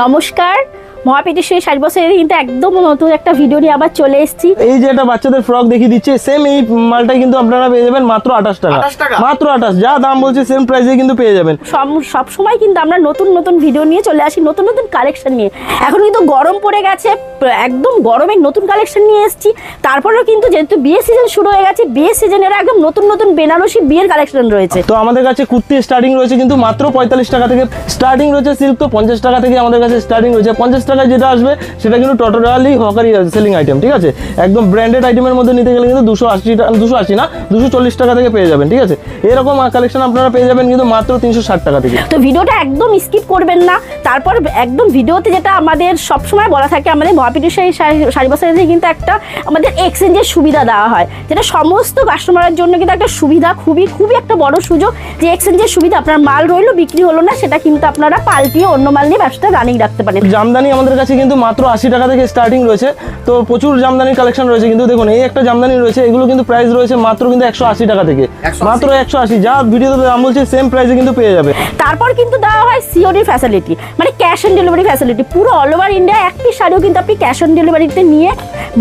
নমস্কার, মহাপীঠেশ্বরী শাড়ি বছরের কিন্তু একদম নতুন একটা ভিডিও নিয়ে আবার চলে এসেছি। এই যে একটা বাচ্চাদের ফ্রক দেখিয়ে দিচ্ছে, সেম এই মালটাই কিন্তু আপনারা পেয়ে যাবেন মাত্র 28 টাকা। মাত্র 28, যা দাম বলছে সেম প্রাইসে কিন্তু পেয়ে যাবেন। সব সময় কিন্তু আমরা নতুন নতুন ভিডিও নিয়ে চলে আসি, নতুন নতুন কালেকশন নিয়ে। এখন কিন্তু গরম পড়ে গেছে, একদম গরমের নতুন কালেকশন নিয়ে এসেছি। তারপরেও কিন্তু যেহেতু বিয়ের সিজন শুরু হয়ে গেছে, বিয়ের সিজনের একদম নতুন নতুন বেনারসি বিয়ের কালেকশন রয়েছে। তো আমাদের কাছে কুর্তি স্টার্টিং রয়েছে কিন্তু মাত্র 45 টাকা থেকে স্টার্টিং রয়েছে। সিল্ক তো 50 টাকা থেকে আমাদের কাছে স্টার্টিং রয়েছে। 50 টাকায় যেটা আসবে সেটা কিন্তু টোটালি হকারি সেলিং আইটেম, ঠিক আছে। একদম ব্র্যান্ডেড আইটেমের মধ্যে নিতে গেলে কিন্তু 280 না 240 টাকা থেকে পেয়ে যাবেন, ঠিক আছে। এরকম কালেকশন আপনারা পেয়ে যাবেন কিন্তু মাত্র 360 টাকা থেকে। তো ভিডিওটা একদম স্কিপ করবেন না। তারপর একদম ভিডিওতে যেটা আমাদের সবসময় বলা থাকে, আমাদের মহাপীঠেশ্বরী শাড়ি বছরে কিন্তু একটা আমাদের এক্সচেঞ্জের সুবিধা দেওয়া হয়, যেটা সমস্ত কাস্টমারের জন্য কিন্তু একটা সুবিধা, খুবই একটা বড় সুযোগ। যে এক্সচেঞ্জের সুবিধা, আপনার মাল রইলো বিক্রি হলো না, সেটা কিন্তু আপনারা পাল্টিয়ে অন্য মাল নিয়ে ব্যবসাটা রানিং রাখতে পারেন। জামদানি আমাদের কাছে কিন্তু মাত্র 80 টাকা থেকে স্টার্টিং রয়েছে। তো প্রচুর জামদানির কালেকশন রয়েছে কিন্তু দেখুন, এই একটা জামদানি রয়েছে, এগুলো কিন্তু প্রাইস রয়েছে মাত্র কিন্তু 180 টাকা থেকে, মাত্র 180, যা ভিডিওতে দাম বলছে সেম প্রাইসে কিন্তু পেয়ে যাবে। তারপর কিন্তু দেওয়া হয় সিওডি ফ্যাসিলিটি, মানে ক্যাশ অন ডেলিভারি ফ্যাসিলিটি। পুরো অল ওভার ইন্ডিয়া এক পিস শাড়িও কিন্তু আপনি ক্যাশ অন ডেলিভারিতে নিয়ে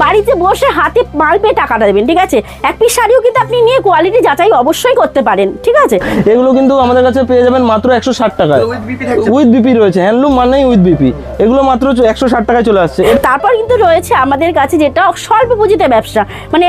বাড়িতে বসে হাতে মাল পেয়ে টাকাটা দেবেন, ঠিক আছে। এক পিস শাড়িও কিন্তু আপনি নিয়ে কোয়ালিটি যাচাই অবশ্যই করতে পারেন, ঠিক আছে। এগুলো কিন্তু আমাদের কাছে পেয়ে যাবেন মাত্র 160 টাকায়, উইথ বিপি রয়েছে। হ্যান্ডলুম মানেই উইথ বিপি, এগুলো মাত্র 160 টাকায় চলে আসছে। তারপর কিন্তু রয়েছে আমাদের কাছে যেটা স্বল্প পুঁজিতে ব্যবসা, মানে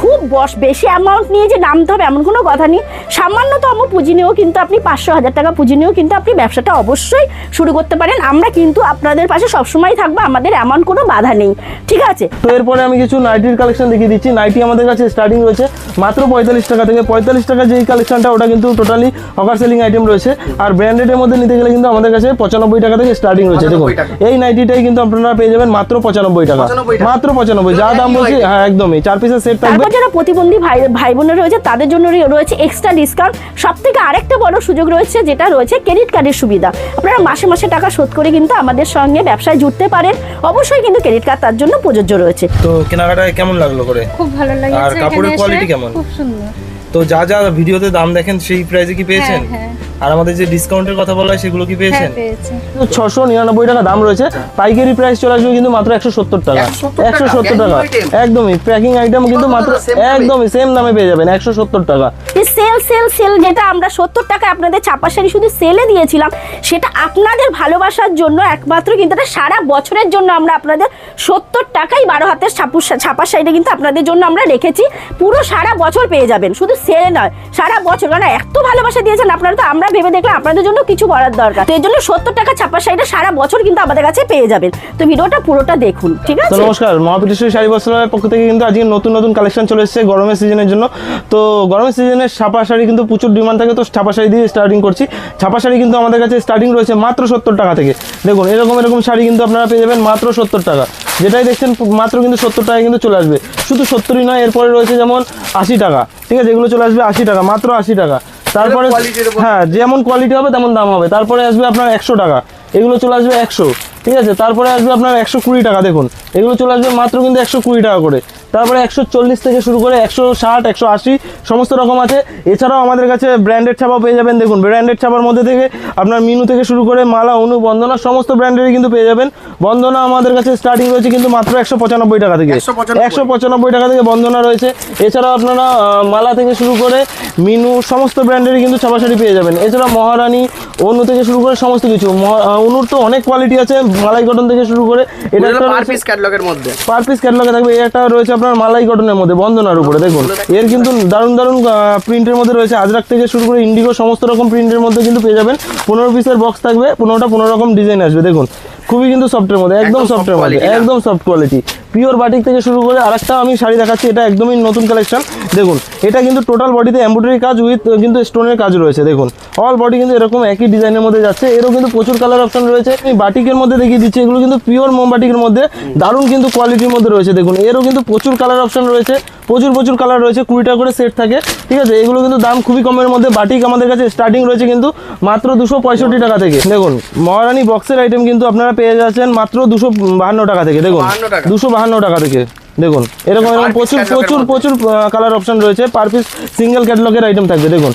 খুব বেশি অ্যামাউন্ট নিয়ে যে নামতে হবে এমন কোনো কথা নেই। সামান্যতম পুঁজি নিয়েও কিন্তু আপনি 500-1000 টাকা পুঁজি নিয়েও কিন্তু আপনি ব্যবসাটা অবশ্যই শুরু করতে পারেন। আমরা কিন্তু আপনাদের পাশে সবসময় থাকবো, আমাদের এমন কোনো বাধা নেই, ঠিক আছে। তো এরপরে আমি কিছু নাইটির কালেকশন দেখিয়ে দিচ্ছি। নাইটি আমাদের কাছে স্টার্টিং রয়েছে মাত্র 45 টাকা থেকে। 45 টাকা যেই কালেকশনটা, ওটা কিন্তু টোটালি হকার সেলিং আইটেম রয়েছে। আর ব্র্যান্ডেডের মধ্যে নিতে গেলে কিন্তু আমাদের কাছে 95 টাকা থেকে স্টার্টিং রয়েছে। দেখুন এই নাইটিটাই কিন্তু আপনারা পেয়ে যাবেন মাত্র 95 টাকা, মাত্র 95, যা দাম বলছি। হ্যাঁ একদমই, 4 পিসের সেট থাকবে। তারপর যারা প্রতিবন্ধী ভাই বোনেরা রয়েছে তাদের জন্য রয়েছে এক্সট্রা ডিসকাউন্ট। সব থেকে আরেকটা বড় সুযোগ রয়েছে, যেটা রয়েছে ক্রেডিট কার্ডের সুবিধা। আপনারা মাসে মাসে টাকা শোধ করে কিন্তু আমাদের সঙ্গে ব্যবসায় জুড়তে পারেন। অবশ্যই কিন্তু ক্রেডিট কার্ড তার জন্য প্রযোজ্য রয়েছে। তো কেনাকাটা কেমন লাগলো করে? খুব ভালো লাগছে। আর কাপড়ের কোয়ালিটি কেমন? খুব সুন্দর। তো যা যা ভিডিওতে দাম দেখেন সেই প্রাইসে কি পেয়েছেন? হ্যাঁ। আর আমাদের যে ডিসকাউন্টের কথা বলা হয় সেগুলো কি পেয়েছেন? হ্যাঁ, পেয়েছি। 699 টাকা দাম রয়েছে। পাইকারি প্রাইস চলে আসবে কিন্তু মাত্র 170 টাকা, 170 টাকা একদমই। প্যাকিং আইটেম কিন্তু মাত্র একদমই সেম দামে পেয়ে যাবেন, 170 টাকা। সেল যেটা আমরা 70 টাকা আপনাদের ছাপা শাড়ি শুধু সেলে দিয়েছিলাম, সেটা আপনাদের ভালোবাসার জন্য একমাত্র কিন্তু এটা সারা বছরের জন্য আমরা আপনাদের 70 টাকায় 12 হাতের ছাপা শাড়িটা কিন্তু আপনাদের জন্য আমরা রেখেছি। পুরো সারা বছর পেয়ে যাবেন, শুধু সেলে নয়, সারা বছর। কারণ এত ভালোবাসা দিয়েছেন আপনারা, তো আমরা ভেবে দেখলাম আপনাদের জন্য কিছু করার দরকার। তো এর জন্য 70 টাকা ছাপা শাড়িটা সারা বছর কিন্তু আমাদের কাছে পেয়ে যাবেন। তো ভিডিওটা পুরোটা দেখুন, ঠিক আছে। নমস্কার, মহাপীঠেশ্বরী শাড়ি বস্ত্রালয়ের পক্ষ থেকে কিন্তু আজকে নতুন নতুন কালেকশন চলে এসেছে গরমের সিজনের জন্য। তো গরমের সিজনের ছাপা শাড়ি কিন্তু প্রচুর ডিমান্ড থাকে, তো ছাপা শাড়ি দিয়ে স্টার্টিং করছি। ছাপা শাড়ি কিন্তু আমাদের কাছে স্টার্টিং রয়েছে মাত্র 70 টাকা থেকে। দেখুন এরকম শাড়ি কিন্তু আপনারা পেয়ে যাবেন মাত্র 70 টাকা। যেটাই দেখছেন মাত্র কিন্তু 70 টাকায় কিন্তু চলে আসবে। শুধু 70ই নয়, এরপরে রয়েছে যেমন 80 টাকা, ঠিক আছে। এগুলো চলে আসবে 80 টাকা, মাত্র 80 টাকা। তারপরে হ্যাঁ, যেমন কোয়ালিটি হবে তেমন দাম হবে। তারপরে আসবে আপনার 100 টাকা, এগুলো চলে আসবে 100, ঠিক আছে। তারপরে আসবে আপনার 120 টাকা, দেখুন এগুলো চলে আসবে মাত্র কিন্তু 120 টাকা করে। তারপরে 140 থেকে শুরু করে 160, 180 সমস্ত রকম আছে। এছাড়াও আমাদের কাছে ব্র্যান্ডেড ছাপাও পেয়ে যাবেন। দেখুন ব্র্যান্ডেড ছাপার মধ্যে থেকে আপনার মিনু থেকে শুরু করে মালা, অনু, বন্দনা সমস্ত ব্র্যান্ডেরই কিন্তু পেয়ে যাবেন। বন্দনা আমাদের কাছে স্টার্টিং রয়েছে কিন্তু মাত্র 195 টাকা থেকে, 195 টাকা থেকে বন্দনা রয়েছে। এছাড়াও আপনারা মালা থেকে শুরু করে মিনু সমস্ত ব্র্যান্ডেরই কিন্তু ছাপা শাড়ি পেয়ে যাবেন। এছাড়াও মহারানী, অনু থেকে শুরু করে সমস্ত কিছু। অনুর তো অনেক কোয়ালিটি আছে, মালাই কটন থেকে শুরু করে। এটা একটা পার পিস ক্যাটালগের মধ্যে, পার পিস ক্যাটালগে থাকবে। এটা রয়েছে আপনার মালাই কটনের মধ্যে বন্দনার উপরে। দেখুন এর কিন্তু দারুণ প্রিন্টের মধ্যে রয়েছে। আজরাক থেকে শুরু করে ইন্ডিগো সমস্ত রকম প্রিন্টের মধ্যে কিন্তু পেয়ে যাবেন। 15 পিসের বক্স থাকবে, 15টা 15 রকম ডিজাইন আসবে। দেখুন খুবই কিন্তু সফটের মধ্যে, একদম সফটের মধ্যে, একদম সফট কোয়ালিটি। পিওর বাটিক থেকে শুরু করে আরেকটা আমি শাড়ি দেখাচ্ছি, এটা একদমই নতুন কালেকশন। দেখুন এটা কিন্তু টোটাল বডিতে এমব্রয়ডারি কাজ উইথ কিন্তু স্টোনের কাজ রয়েছে। দেখুন অল বডি কিন্তু এরকম একই ডিজাইনের মধ্যে যাচ্ছে। এরও কিন্তু প্রচুর কালার অপশন রয়েছে। আমি বাটিকের মধ্যে দেখিয়ে দিচ্ছি, এগুলো কিন্তু পিওর মোমবাটিকের মধ্যে দারুণ কিন্তু কোয়ালিটির মধ্যে রয়েছে। দেখুন এরও কিন্তু প্রচুর কালার অপশন রয়েছে, প্রচুর কালার রয়েছে। 20 টাকা করে সেট থাকে, ঠিক আছে। এগুলো কিন্তু দাম খুবই কমের মধ্যে। বাটিক আমাদের কাছে স্টার্টিং রয়েছে কিন্তু মাত্র 265 টাকা থেকে। দেখুন মহারানী বক্সের আইটেম কিন্তু আপনারা পেয়ে যাচ্ছেন মাত্র 252 টাকা থেকে। দেখুন 252 টাকা থেকে। দেখুন এরকম প্রচুর কালার অপশন রয়েছে। পার পিস সিঙ্গেল ক্যাটালগের আইটেম থাকবে। দেখুন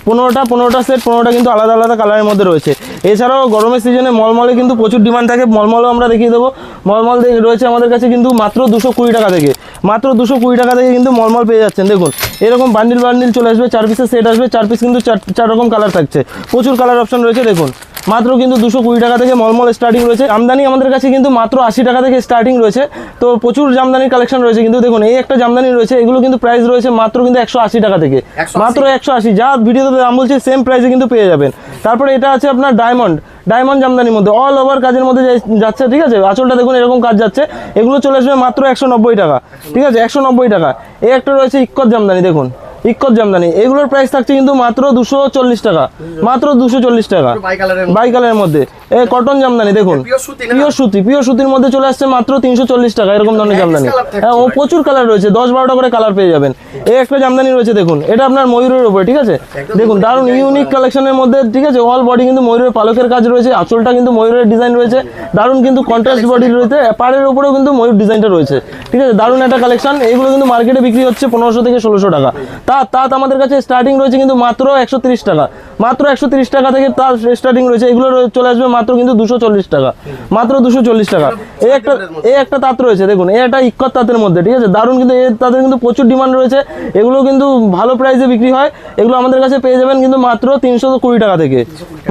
15টা সেট, 15টা কিন্তু আলাদা কালারের মধ্যে রয়েছে। এছাড়াও গরমের সিজনে মলমলে কিন্তু প্রচুর ডিমান্ড থাকে, মলমলও আমরা দেখিয়ে দেবো। মলমল রয়েছে আমাদের কাছে কিন্তু মাত্র 220 টাকা থেকে, মাত্র 220 টাকা থেকে কিন্তু মলমল পেয়ে যাচ্ছেন। দেখুন এরকম বান্ডিল বান্ডিল চলে আসবে, 4 পিসের সেট আসবে, 4 পিস কিন্তু 4 রকম কালার থাকছে, প্রচুর কালার অপশন রয়েছে। দেখুন মাত্র কিন্তু 220 টাকা থেকে মলমল স্টার্টিং রয়েছে। জামদানি আমাদের কাছে কিন্তু মাত্র 80 টাকা থেকে স্টার্টিং রয়েছে, তো প্রচুর জামদানির কালেকশন রয়েছে। কিন্তু দেখুন এই একটা জামদানি রয়েছে, এগুলো কিন্তু প্রাইস রয়েছে মাত্র কিন্তু 180 টাকা থেকে, মাত্র 180, যা ভিডিওতে দাম বলছে সেম প্রাইসে কিন্তু পেয়ে যাবেন। তারপরে এটা আছে আপনার ডায়মন্ড জামদানির মধ্যে অল ওভার কাজের মধ্যে যাচ্ছে, ঠিক আছে। আঁচলটা দেখুন এরকম কাজ যাচ্ছে, এগুলো চলে আসবে মাত্র 190 টাকা, ঠিক আছে, 190 টাকা। এই একটা রয়েছে ইক্কত জামদানি, দেখুন ইক্কত জামদানি, এগুলোর প্রাইস থাকছে কিন্তু মাত্র 240 টাকা, মাত্র 240 টাকা, বাই কালারের মধ্যে। এই কটন জামদানি দেখুন, পিওর সুতির মধ্যে চলে আসছে মাত্র 340 টাকা, এরকম ধরনের জামদানি। হ্যাঁ, ও প্রচুর কালার রয়েছে, 10-12টা করে কালার পেয়ে যাবেন। এই একটা জামদানি রয়েছে দেখুন, এটা আপনার ময়ূরের উপরে, ঠিক আছে। দেখুন দারুণ ইউনিক কালেকশনের মধ্যে, ঠিক আছে। অল বডি কিন্তু ময়ূরের পালকের কাজ রয়েছে, আঁচলটা কিন্তু ময়ূরের ডিজাইন রয়েছে, দারুণ কিন্তু কন্ট্রাস্ট বডি রয়েছে, পাড়ের উপরেও কিন্তু ময়ূর ডিজাইনটা রয়েছে, ঠিক আছে। দারুণ একটা কালেকশন, এগুলো কিন্তু মার্কেটে বিক্রি হচ্ছে 1500 থেকে 1600 টাকা। তাঁত আমাদের কাছে স্টার্টিং রয়েছে কিন্তু মাত্র 130 টাকা, মাত্র 130 টাকা থেকে তার স্টার্টিং রয়েছে। এগুলো চলে আসবে মাত্র কিন্তু 240 টাকা, মাত্র 240 টাকা। এই একটা তাঁত রয়েছে দেখুন, এই একটা ইক্কত তাঁতের মধ্যে, ঠিক আছে, দারুণ কিন্তু এই তাঁতের কিন্তু প্রচুর ডিমান্ড রয়েছে, এগুলো কিন্তু ভালো প্রাইসে বিক্রি হয়। এগুলো আমাদের কাছে পেয়ে যাবেন কিন্তু মাত্র 320 টাকা থেকে,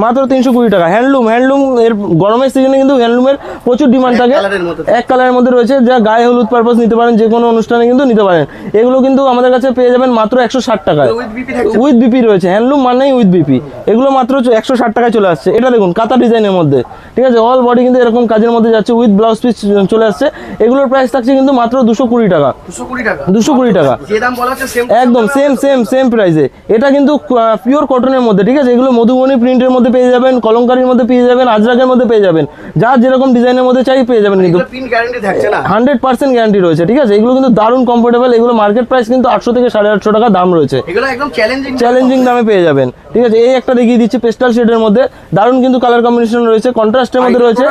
মাত্র 320 টাকা। হ্যান্ডলুম এর গরমের সিজনে কিন্তু হ্যান্ডলুমের প্রচুর ডিমান্ড থাকে, এক কালারের মধ্যে রয়েছে, যা গায়ে হলুদ পারপাস নিতে পারেন, যে কোনো অনুষ্ঠানে কিন্তু নিতে পারেন। এগুলো কিন্তু আমাদের কাছে পেয়ে যাবেন মাত্র 160 টাকায়, উইথ বিপি রয়েছে, হ্যান্ডলুম মানেই উইথ বিপি। এগুলো মাত্র 160 টাকায় চলে আসছে। এটা দেখুন কাঁথা ডিজাইনের মধ্যে, ঠিক আছে, অল বডি কিন্তু এরকম কাজের মধ্যে যাচ্ছে, উইথ ব্লাউজ পিস চলে আসছে। এগুলোর প্রাইস থাকছে কিন্তু মাত্র 220 টাকা, 220 টাকা, একদম সেম প্রাইসে। এটা কিন্তু পিওর কটনের মধ্যে, ঠিক আছে। এগুলো মধুবনী প্রিন্টের মধ্যে পেয়ে যাবেন, কলমকারীর মধ্যে পেয়ে যাবেন, আজরাকের মধ্যে পেয়ে যাবেন, যা যেরকম ডিজাইনের মধ্যে চাই পেয়ে যাবেন, কিন্তু 100% গ্যারান্টি রয়েছে, ঠিক আছে। এগুলো কিন্তু দারুণ কমফোর্টেবল, এগুলো মার্কেট প্রাইস কিন্তু 800 থেকে 850 টাকা দাম রয়েছে, চ্যালেঞ্জিং দামে পেয়ে যাবেন, ঠিক আছে। এই একটা দেখিয়ে দিচ্ছি পেস্টাল শেডের মধ্যে, দারুণ কিন্তু কালার কম্বিনেশন রয়েছে, কন্ট্রাস্টের মধ্যে রয়েছে,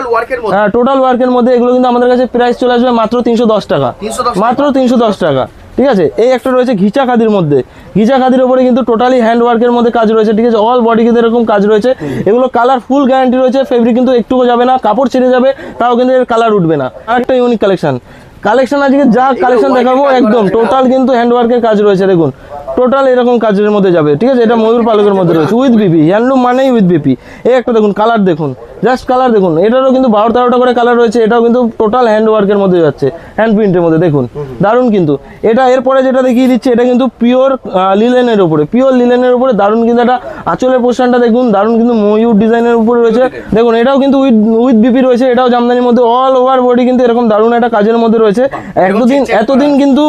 হ্যাঁ টোটাল ওয়ার্কের মধ্যে। এগুলো কিন্তু আমাদের কাছে প্রাইস চলে আসবে মাত্র 310 টাকা, মাত্র 310 টাকা, ঠিক আছে। এই একটা রয়েছে ঘিচা খাদির মধ্যে, ঘিচা খাদির উপরে কিন্তু টোটালি হ্যান্ড ওয়ার্কের মধ্যে কাজ রয়েছে, ঠিক আছে। অল বডি কিন্তু এরকম কাজ রয়েছে, এগুলো কালার ফুল গ্যারান্টি রয়েছে, ফেব্রিক কিন্তু একটুও যাবে না, কাপড় ছিঁড়ে যাবে তাও কিন্তু এর কালার উঠবে না। আরেকটা ইউনিক কালেকশন আজকে যা কালেকশন দেখাবো একদম টোটাল কিন্তু হ্যান্ড ওয়ার্কের কাজ রয়েছে, দেখুন টোটাল এরকম কাজের মধ্যে যাবে, ঠিক আছে। এটা ময়ূর পালকের মধ্যে রয়েছে, উইথ বিপি, হ্যান্ডলুম মানেই উইথ বিপি। এই একটা দেখুন কালার, দেখুন জাস্ট কালার দেখুন, এটারও কিন্তু 12-13টা করে কালার রয়েছে, এটাও কিন্তু টোটাল হ্যান্ড ওয়ার্কের মধ্যে যাচ্ছে, হ্যান্ড প্রিন্টের মধ্যে, দেখুন দারুণ কিন্তু। এটা এরপরে যেটা দেখিয়ে দিচ্ছে, এটা কিন্তু পিওর লিলেনের উপরে, দারুণ কিন্তু একটা আঁচলের পোর্শনটা দেখুন, দারুণ কিন্তু ময়ূর ডিজাইনের উপরে রয়েছে, দেখুন এটাও কিন্তু উইথ বিপি রয়েছে, এটাও জামদানির মধ্যে অল ওভার বডি কিন্তু এরকম দারুণ একটা কাজের মধ্যে রয়েছে। এতদিন কিন্তু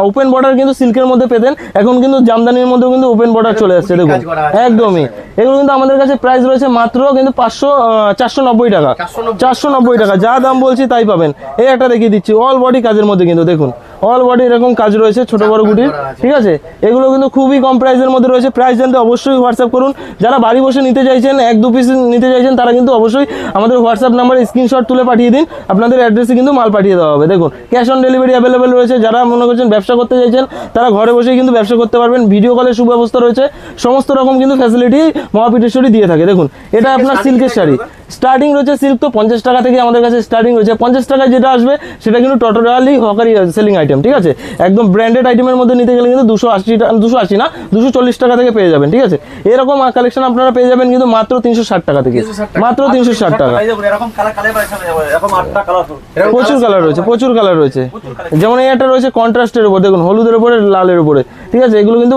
ওপেন বর্ডার কিন্তু সিল্কের মধ্যে পেতেন, এখন কিন্তু জামদানির মধ্যেও কিন্তু ওপেন বর্ডার চলে আসছে, দেখুন একদমই। এগুলো কিন্তু আমাদের কাছে প্রাইস রয়েছে মাত্র কিন্তু 490 টাকা, 490 টাকা, যা দাম বলছি তাই পাবেন। এই একটা দেখিয়ে দিচ্ছি অল বডি কাজের মধ্যে, কিন্তু দেখুন অল বডি এরকম কাজ রয়েছে, ছোট বড় গুটির, ঠিক আছে। এগুলো কিন্তু খুবই কম প্রাইসের মধ্যে রয়েছে। প্রাইস জানতে অবশ্যই হোয়াটসঅ্যাপ করুন। যারা বাড়ি বসে নিতে চাইছেন, 1-2 পিস নিতে চাইছেন, তারা কিন্তু অবশ্যই আমাদের হোয়াটসঅ্যাপ নাম্বারে স্ক্রিনশট তুলে পাঠিয়ে দিন, আপনাদের অ্যাড্রেসে কিন্তু মাল পাঠিয়ে দেওয়া হবে। দেখুন ক্যাশ অন ডেলিভারি অ্যাভেলেবেল রয়েছে। যারা মনে করছেন ব্যবসা করতে চাইছেন, তারা ঘরে বসেই কিন্তু ব্যবসা করতে পারবেন। ভিডিও কলের সুব্যবস্থা রয়েছে, সমস্ত রকম কিন্তু ফ্যাসিলিটি মহাপীঠেশ্বরী দিয়ে থাকে। দেখুন এটা আপনার সিল্কের শাড়ি, স্টার্টিং রয়েছে সিল্ক তো 50 টাকা থেকে আমাদের কাছে স্টার্টিং রয়েছে। 50 টাকায় যেটা আসবে সেটা কিন্তু টোটালি হকারি সেলিং আইটেম, ঠিক আছে। একদম ব্র্যান্ডেড আইটেমের মধ্যে নিতে গেলে কিন্তু 280 না 240 টাকা থেকে পেয়ে যাবেন, ঠিক আছে। এরকম কালেকশন আপনারা পেয়ে যাবেন কিন্তু মাত্র 360 টাকা থেকে, মাত্র 360 টাকা। প্রচুর কালার রয়েছে, যেমন এই একটা রয়েছে কন্ট্রাস্টের উপর, দেখুন হলুদের উপরে লালের উপরে, ঠিক আছে। এগুলো কিন্তু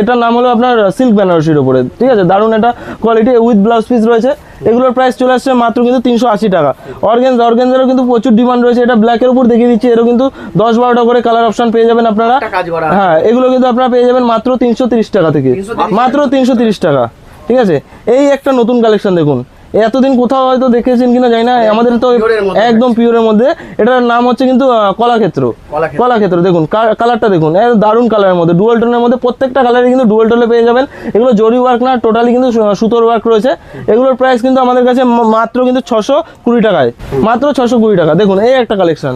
এটার নাম হলো আপনার সিল্ক বেনারসির উপরে, ঠিক আছে। দারুণ একটা কোয়ালিটি উইথ ব্লাউজ পিস রয়েছে। এগুলোর প্রাইস চলে আসছে মাত্র কিন্তু 380 টাকা। অর্গানজারও কিন্তু প্রচুর ডিমান্ড রয়েছে। এটা ব্ল্যাকের উপর দেখিয়ে দিচ্ছি, এরও কিন্তু 10-12টা করে কালার অপশন পেয়ে যাবেন আপনারা। হ্যাঁ, এগুলো কিন্তু আপনারা পেয়ে যাবেন মাত্র 330 টাকা থেকে, মাত্র 330 টাকা, ঠিক আছে। এই একটা নতুন কালেকশন দেখুন, এতদিন কোথাও হয়তো দেখেছেন কিনা জানি না, আমাদের তো একদম পিওরের মধ্যে। এটার নাম হচ্ছে কিন্তু কলাক্ষেত্র। দেখুন কালারটা দেখুন, দারুণ কালারের মধ্যে, ডুয়াল টোনের মধ্যে, প্রত্যেকটা কালারে কিন্তু ডুয়াল টোনে পেয়ে যাবেন। এগুলো জরি ওয়ার্ক না, টোটালি কিন্তু সুতোর ওয়ার্ক রয়েছে। এগুলোর প্রাইস কিন্তু আমাদের কাছে মাত্র কিন্তু 620 টাকায়, মাত্র 620 টাকা। দেখুন এই একটা কালেকশন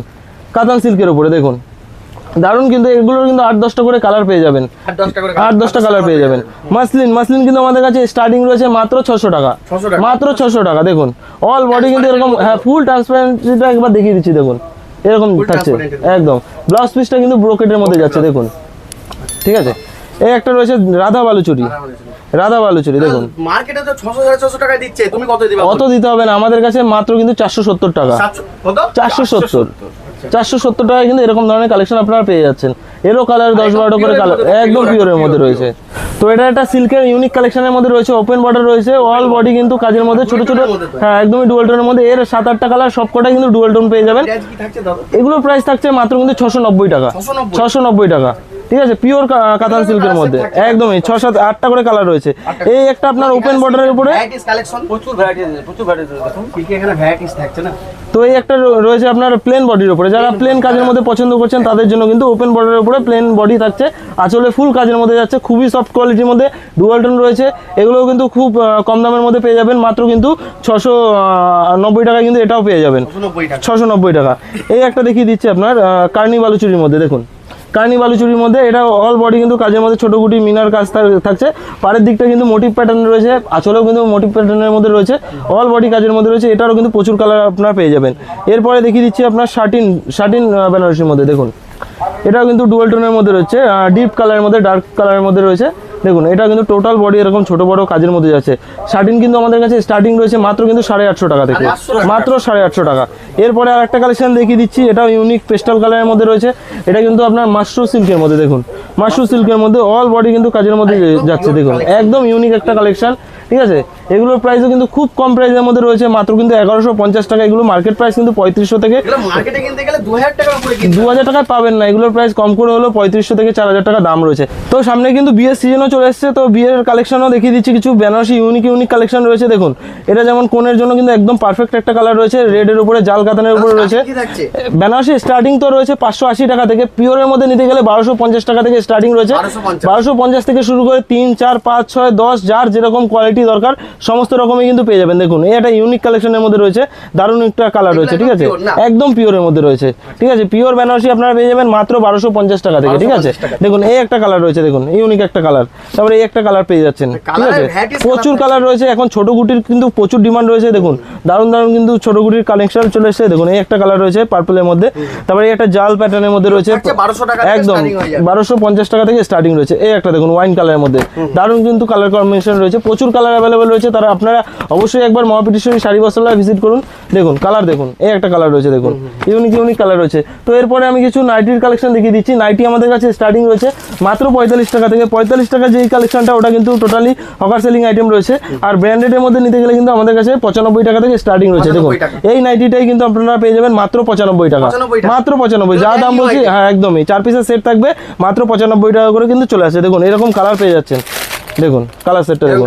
কাতান সিল্কের উপরে, দেখুন দারুন, কিন্তু এগুলোর কিন্তু 8-10টা করে কালার পেয়ে যাবেন, 8-10টা কালার পেয়ে যাবেন। মাসলিন কিন্তু আমাদের কাছে স্টার্টিং রয়েছে মাত্র 600 টাকা, মাত্র 600 টাকা। দেখুন অল বডি কিন্তু এরকম, হ্যাঁ ফুল ট্রান্সপারেন্সিটা একবার দেখিয়ে দিচ্ছি, দেখুন এরকম থাকছে একদম। ব্লাউজ পিসটা কিন্তু ব্রোকেটের মধ্যে যাচ্ছে দেখুন, ঠিক আছে। এই একটা রয়েছে রাধা বালুচুরি, দেখুন মার্কেটে তো 600-650 টাকা দিচ্ছে, তুমি কত দিবা? অত দিতে হবে না, আমাদের কাছে মাত্র কিন্তু 470 টাকা, 470 টাকায় কিন্তু এরকম ধরনের কালেকশন আপনারা পেয়ে যাচ্ছেন। এরও কালার 10-12টা করে কালার, একদম পিওরের মধ্যে রয়েছে। তো এটা একটা সিল্কের ইউনিক কালেকশনের মধ্যে রয়েছে, ওপেন বর্ডার রয়েছে, অল বডি কিন্তু কাজের মধ্যে ছোট ছোট, হ্যাঁ একদমই ডুয়াল টোনের মধ্যে। এর 7-8টা কালার সবকটাই কিন্তু ডুয়াল টোন পেয়ে যাবেন। এগুলোর প্রাইস থাকছে মাত্র কিন্তু 690 টাকা, 690 টাকা, ঠিক আছে। পিওর কাতান সিল্কের মধ্যে একদমই 6-7-8টা করে কালার রয়েছে। এই একটা আপনার ওপেন বর্ডারের উপরে তো এই একটা রয়েছে আপনার প্লেন বডির উপরে, যারা প্লেন কাজের মধ্যে পছন্দ করছেন তাদের জন্য কিন্তু ওপেন বর্ডারের উপরে প্লেন বডি থাকছে, আঁচলে ফুল কাজের মধ্যে যাচ্ছে, খুবই সফট কোয়ালিটির মধ্যে ডুয়াল টোন রয়েছে। এগুলোও কিন্তু খুব কম দামের মধ্যে পেয়ে যাবেন, মাত্র কিন্তু 690 টাকা কিন্তু এটাও পেয়ে যাবেন, 690 টাকা। এই একটা দেখিয়ে দিচ্ছি আপনার কার্নি বালুচুরির মধ্যে, দেখুন কার্নি বালুচুরির মধ্যে এটা অল বডি কিন্তু কাজের মধ্যে ছোট কুটি মিনার কাজ থাকছে, পাড়ের দিকটা কিন্তু মোটিভ প্যাটার্ন রয়েছে, আঁচলেও কিন্তু মোটিভ প্যাটার্নের মধ্যে রয়েছে, অল বডি কাজের মধ্যে রয়েছে। এটারও কিন্তু প্রচুর কালার আপনারা পেয়ে যাবেন। এরপরে দেখিয়ে দিচ্ছি আপনার শার্টিন বেনারসির মধ্যে, দেখুন এটাও কিন্তু ডুয়াল টোনের মধ্যে রয়েছে, ডিপ কালারের মধ্যে ডার্ক কালারের মধ্যে রয়েছে। দেখুন এটা কিন্তু টোটাল বডি এরকম ছোট বড় কাজের মধ্যে যাচ্ছে। শার্টিন কিন্তু আমাদের কাছে স্টার্টিং রয়েছে মাত্র কিন্তু 850 টাকা থেকে, মাত্র 850 টাকা। এরপরে আর একটা কালেকশন দেখিয়ে দিচ্ছি, এটাও ইউনিক পেস্টাল কালারের মধ্যে রয়েছে। এটা কিন্তু আপনার মাশরু সিল্কের মধ্যে, দেখুন মাশরু সিল্কের মধ্যে অল বডি কিন্তু কাজের মধ্যে যাচ্ছে, দেখুন একদম ইউনিক একটা কালেকশন, ঠিক আছে। এগুলোর প্রাইসও কিন্তু খুব কম প্রাইসের মধ্যে রয়েছে, মাত্র কিন্তু 1150 টাকা। এগুলো মার্কেট প্রাইস কিন্তু 3500 থেকে, 2000 টাকায় পাবেন না, এগুলোর প্রাইস কম করে হলো 3500 থেকে 4000 টাকা দাম রয়েছে। তো সামনে কিন্তু বিয়ের সিজনও চলে এসছে, তো বিয়ের কালেকশনও দেখিয়ে দিচ্ছি, কিছু বেনারসি ইউনিক কালেকশন রয়েছে। দেখুন এটা যেমন কোনের জন্য কিন্তু একদম পারফেক্ট একটা কালার রয়েছে, রেডের উপরে জাল কাতানের উপরে রয়েছে। বেনারসি স্টার্টিং তো রয়েছে 580 টাকা থেকে, পিওরের মধ্যে নিতে গেলে 1250 টাকা থেকে স্টার্টিং রয়েছে, 1250 থেকে শুরু করে 3, 4, 5, 6, 10 যার যেরকম কোয়ালিটি দরকার সমস্ত রকমই কিন্তু পেয়ে যাবেন। দেখুন এই একটা ইউনিক কালেকশনের মধ্যে রয়েছে, দারুণ একটা কালার রয়েছে, ঠিক আছে একদম পিওরের মধ্যে রয়েছে, ঠিক আছে। পিওর বেনারসি আপনারা পেয়ে যাবেন মাত্র 1250 টাকা থেকে, ঠিক আছে। দেখুন এই একটা কালার রয়েছে, দেখুন ইউনিক একটা কালার, তারপরে এই একটা কালার পেয়ে যাচ্ছেন, ঠিক আছে। প্রচুর কালার রয়েছে, এখন ছোট গুটির কিন্তু প্রচুর ডিমান্ড রয়েছে। দেখুন দারুণ কিন্তু ছোট গুটির কালেকশন চলে এসেছে। দেখুন এই একটা কালার রয়েছে পার্পলের মধ্যে, তারপরে এই একটা জাল প্যাটার্নের মধ্যে রয়েছে, একদম 1250 টাকা থেকে স্টার্টিং রয়েছে। এই একটা দেখুন ওয়াইন কালারের মধ্যে, দারুণ কিন্তু কালার কম্বিনেশন রয়েছে, প্রচুর কালার অ্যাভেলেবেল রয়েছে। তারা আপনারা অবশ্যই একবার মহাপীঠেশ্বরী শাড়ি বস্ত্রালয় ভিজিট করুন। দেখুন কালার, দেখুন এই একটা কালার রয়েছে, দেখুন ইউনিক কালার রয়েছে। তো এরপরে আমি কিছু নাইটির কালেকশন দেখিয়ে দিচ্ছি। নাইটি আমাদের কাছে স্টার্টিং রয়েছে মাত্র 45 টাকা থেকে। 45 টাকা যেই কালেকশনটা ওটা কিন্তু টোটালি হকার সেলিং আইটেম রয়েছে, আর ব্র্যান্ডেডের মধ্যে নিতে গেলে কিন্তু আমাদের কাছে 95 টাকা থেকে স্টার্টিং রয়েছে। দেখুন এই নাইটিটাই কিন্তু আপনারা পেয়ে যাবেন মাত্র 95 টাকা, মাত্র 95, যা দাম বলছি, হ্যাঁ একদমই 4 পিসের সেট থাকবে, মাত্র 95 টাকা করে কিন্তু চলে আসে। দেখুন এরকম কালার পেয়ে যাচ্ছেন, দেখুন কালার সেটটা দেখুন,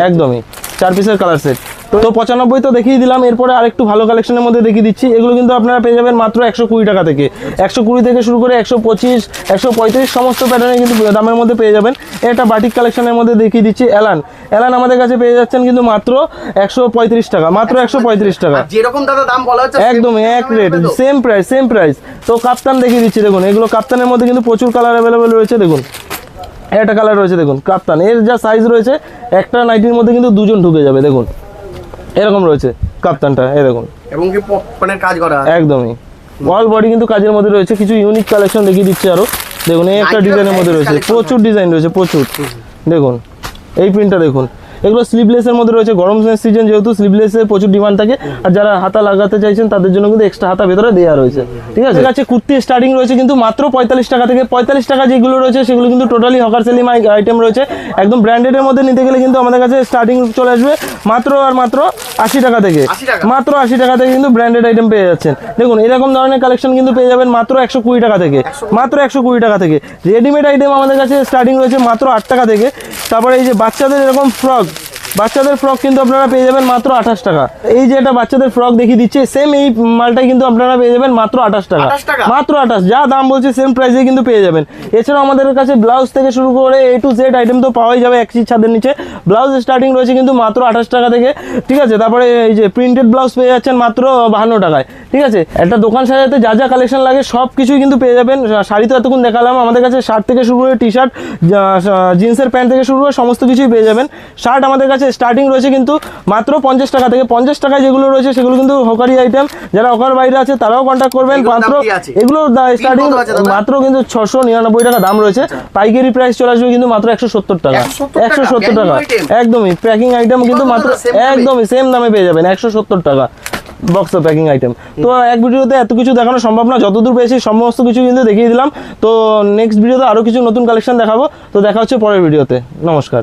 একদমই 4 পিসের কালার সেট। তো 95 তো দেখিয়ে দিলাম। এরপরে আরেকটু ভালো কালেকশনের মধ্যে দেখিয়ে দিচ্ছি। এগুলো কিন্তু আপনারা পেয়ে যাবেন মাত্র 120 টাকা থেকে, 120 থেকে শুরু করে 125, 135 সমস্ত প্যাটার্নে কিন্তু দামের মধ্যে পেয়ে যাবেন। এটা বাটিক কালেকশনের মধ্যে দেখিয়ে দিচ্ছি। এলান আমাদের কাছে পেয়ে যাচ্ছেন কিন্তু মাত্র 135 টাকা, মাত্র 135 টাকা, যেরকম দাদা দাম বলা হচ্ছে একদমই এক রেট, সেম প্রাইস। তো কাপ্তান দেখিয়ে দিচ্ছি, দেখুন এগুলো কাপ্তানের মধ্যে কিন্তু প্রচুর কালার অ্যাভেলেবেল রয়েছে। দেখুন একটা কালার রয়েছে, দেখুন কাপ্তান, এর যা সাইজ রয়েছে একটা নাইটির মধ্যে কিন্তু দুজন ঢুকে যাবে। দেখুন এরকম রয়েছে কাপ্তানটা, এই দেখুন, এবং কি পপকর্নের কাজ করা, একদমই অল বডি কিন্তু কাজের মধ্যে রয়েছে। কিছু ইউনিক কালেকশন দেখিয়ে দিচ্ছি আরো। দেখুন এই একটা ডিজাইনের মধ্যে রয়েছে, প্রচুর ডিজাইন রয়েছে, প্রচুর। দেখুন এই প্রিন্টটা দেখুন, এগুলো স্লিভলেসের মধ্যে রয়েছে। গরম সিজন যেহেতু স্লিভলেসের প্রচুর ডিমান্ড থাকে, আর যারা হাতা লাগাতে চাইছেন তাদের জন্য কিন্তু এক্সট্রা হাতা ভেতরে দেওয়া রয়েছে, ঠিক আছে। কাছে কুর্তি স্টার্টিং রয়েছে কিন্তু মাত্র 45 টাকা থেকে। 45 টাকা যেগুলো রয়েছে সেগুলো কিন্তু টোটালি হকার সেলিং আইটেম রয়েছে। একদম ব্র্যান্ডেডের মধ্যে নিতে গেলে কিন্তু আমাদের কাছে স্টার্টিং চলে আসবে মাত্র 80 টাকা থেকে, মাত্র 80 টাকা থেকে কিন্তু ব্র্যান্ডেড আইটেম পেয়ে যাচ্ছেন। দেখুন এরকম ধরনের কালেকশন কিন্তু পেয়ে যাবেন মাত্র 120 টাকা থেকে, মাত্র 120 টাকা থেকে। রেডিমেড আইটেম আমাদের কাছে স্টার্টিং রয়েছে মাত্র 8 টাকা থেকে। তারপরে এই যে বাচ্চাদের এরকম ফ্রক, বাচ্চাদের ফ্রক কিন্তু আপনারা পেয়ে যাবেন মাত্র 28 টাকা। এই যে এটা বাচ্চাদের ফ্রক দেখিয়ে দিচ্ছে, সেম এই মালটাই কিন্তু আপনারা পেয়ে যাবেন মাত্র 28 টাকা। 28 টাকা? মাত্র 28, যা দাম বলছে সেম প্রাইসে কিন্তু পেয়ে যাবেন। এছাড়াও আমাদের কাছে ব্লাউজ থেকে শুরু করে A to Z আইটেম তো পাওয়াই যাবে একই ছাদের নিচে। ব্লাউজ স্টার্টিং রয়েছে কিন্তু মাত্র 28 টাকা থেকে, ঠিক আছে। তারপরে এই যে প্রিন্টেড ব্লাউজ পেয়ে যাচ্ছেন মাত্র 52 টাকায়, ঠিক আছে। একটা দোকান সাজাতে যা যা কালেকশন লাগে সব কিছুই কিন্তু পেয়ে যাবেন। শাড়ি তো এতক্ষণ দেখালাম, আমাদের কাছে শার্ট থেকে শুরু করে টি শার্ট, জিন্সের প্যান্ট থেকে শুরু করে সমস্ত কিছুই পেয়ে যাবেন। শার্ট আমাদের কাছে স্টার্টিং রয়েছে কিন্তু মাত্র 50 টাকা থেকে। 50 টাকায় যেগুলো রয়েছে সেগুলো কিন্তু হকারি আইটেম, যারা হকার বাইরে আছে তারাও কন্ট্যাক্ট করবেন। এগুলোর দাম মাত্র কি আছে? এগুলো স্টার্টিং কত আছে দাদা? মাত্র কিন্তু 699 টাকা দাম রয়েছে। পাইকারি প্রাইস চলে আসবে কিন্তু মাত্র 170 টাকা। 170 টাকা Packing item? একদমই প্যাকিং আইটেম কিন্তু কত মাত্র দাদা? Same দামে? একদমই সেম দামে পেয়ে যাবেন 170 টাকা বক্স প্যাকিং আইটেম। তো এক ভিডিওতে এত কিছু দেখানো সম্ভব না, যতদূর পেয়েছি সমস্ত কিছু কিন্তু দেখিয়ে দিলাম। তো নেক্সট ভিডিওতে আরো কিছু নতুন কালেকশন দেখাবো। তো দেখা হচ্ছে পরের ভিডিওতে। নমস্কার।